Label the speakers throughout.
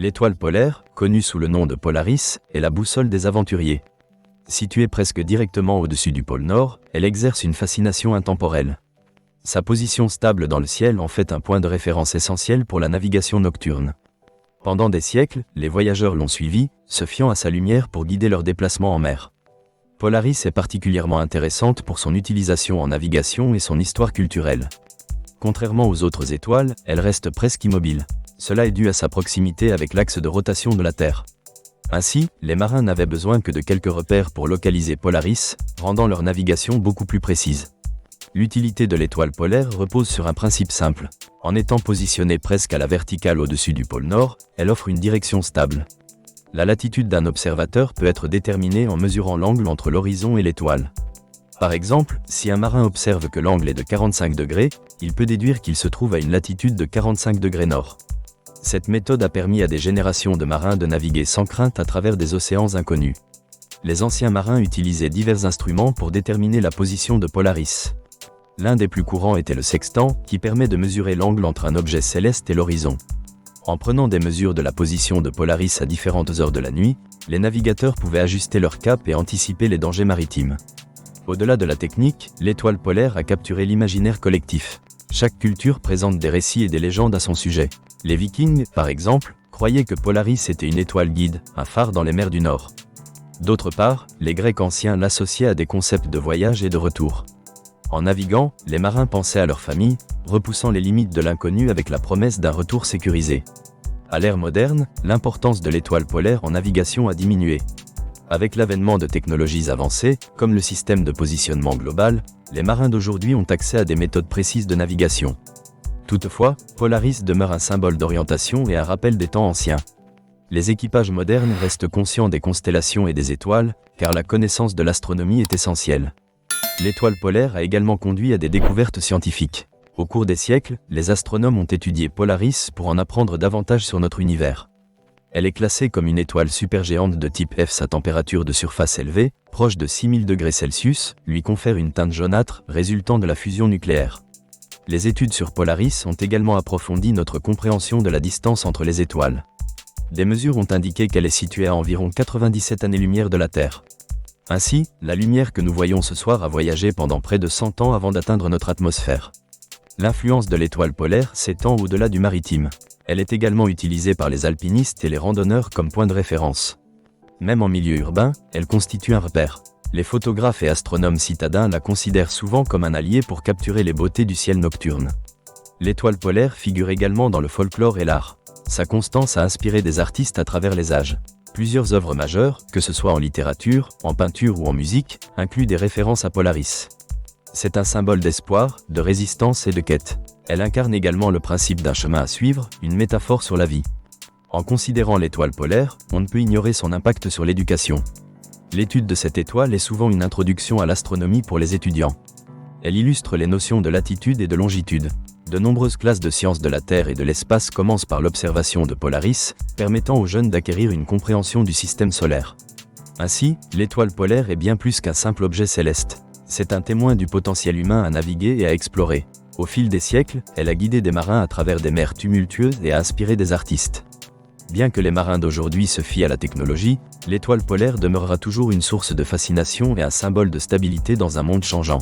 Speaker 1: L'étoile polaire, connue sous le nom de Polaris, est la boussole des aventuriers. Située presque directement au-dessus du pôle Nord, elle exerce une fascination intemporelle. Sa position stable dans le ciel en fait un point de référence essentiel pour la navigation nocturne. Pendant des siècles, les voyageurs l'ont suivie, se fiant à sa lumière pour guider leurs déplacements en mer. Polaris est particulièrement intéressante pour son utilisation en navigation et son histoire culturelle. Contrairement aux autres étoiles, elle reste presque immobile. Cela est dû à sa proximité avec l'axe de rotation de la Terre. Ainsi, les marins n'avaient besoin que de quelques repères pour localiser Polaris, rendant leur navigation beaucoup plus précise. L'utilité de l'étoile polaire repose sur un principe simple. En étant positionnée presque à la verticale au-dessus du pôle Nord, elle offre une direction stable. La latitude d'un observateur peut être déterminée en mesurant l'angle entre l'horizon et l'étoile. Par exemple, si un marin observe que l'angle est de 45 degrés, il peut déduire qu'il se trouve à une latitude de 45 degrés nord. Cette méthode a permis à des générations de marins de naviguer sans crainte à travers des océans inconnus. Les anciens marins utilisaient divers instruments pour déterminer la position de Polaris. L'un des plus courants était le sextant, qui permet de mesurer l'angle entre un objet céleste et l'horizon. En prenant des mesures de la position de Polaris à différentes heures de la nuit, les navigateurs pouvaient ajuster leur cap et anticiper les dangers maritimes. Au-delà de la technique, l'étoile polaire a capturé l'imaginaire collectif. Chaque culture présente des récits et des légendes à son sujet. Les Vikings, par exemple, croyaient que Polaris était une étoile guide, un phare dans les mers du Nord. D'autre part, les Grecs anciens l'associaient à des concepts de voyage et de retour. En naviguant, les marins pensaient à leur famille, repoussant les limites de l'inconnu avec la promesse d'un retour sécurisé. À l'ère moderne, l'importance de l'étoile polaire en navigation a diminué. Avec l'avènement de technologies avancées, comme le système de positionnement global, les marins d'aujourd'hui ont accès à des méthodes précises de navigation. Toutefois, Polaris demeure un symbole d'orientation et un rappel des temps anciens. Les équipages modernes restent conscients des constellations et des étoiles, car la connaissance de l'astronomie est essentielle. L'étoile polaire a également conduit à des découvertes scientifiques. Au cours des siècles, les astronomes ont étudié Polaris pour en apprendre davantage sur notre univers. Elle est classée comme une étoile supergéante de type F. Sa température de surface élevée, proche de 6000 degrés Celsius, lui confère une teinte jaunâtre résultant de la fusion nucléaire. Les études sur Polaris ont également approfondi notre compréhension de la distance entre les étoiles. Des mesures ont indiqué qu'elle est située à environ 97 années-lumière de la Terre. Ainsi, la lumière que nous voyons ce soir a voyagé pendant près de 100 ans avant d'atteindre notre atmosphère. L'influence de l'étoile polaire s'étend au-delà du maritime. Elle est également utilisée par les alpinistes et les randonneurs comme point de référence. Même en milieu urbain, elle constitue un repère. Les photographes et astronomes citadins la considèrent souvent comme un allié pour capturer les beautés du ciel nocturne. L'étoile polaire figure également dans le folklore et l'art. Sa constance a inspiré des artistes à travers les âges. Plusieurs œuvres majeures, que ce soit en littérature, en peinture ou en musique, incluent des références à Polaris. C'est un symbole d'espoir, de résistance et de quête. Elle incarne également le principe d'un chemin à suivre, une métaphore sur la vie. En considérant l'étoile polaire, on ne peut ignorer son impact sur l'éducation. L'étude de cette étoile est souvent une introduction à l'astronomie pour les étudiants. Elle illustre les notions de latitude et de longitude. De nombreuses classes de sciences de la Terre et de l'espace commencent par l'observation de Polaris, permettant aux jeunes d'acquérir une compréhension du système solaire. Ainsi, l'étoile polaire est bien plus qu'un simple objet céleste. C'est un témoin du potentiel humain à naviguer et à explorer. Au fil des siècles, elle a guidé des marins à travers des mers tumultueuses et a inspiré des artistes. Bien que les marins d'aujourd'hui se fient à la technologie, l'étoile polaire demeurera toujours une source de fascination et un symbole de stabilité dans un monde changeant.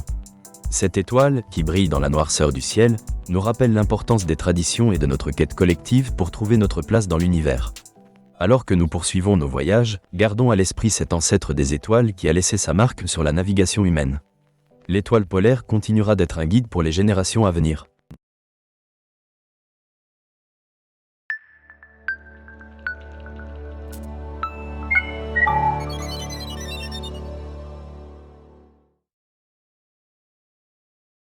Speaker 1: Cette étoile, qui brille dans la noirceur du ciel, nous rappelle l'importance des traditions et de notre quête collective pour trouver notre place dans l'univers. Alors que nous poursuivons nos voyages, gardons à l'esprit cet ancêtre des étoiles qui a laissé sa marque sur la navigation humaine. L'étoile polaire continuera d'être un guide pour les générations à venir.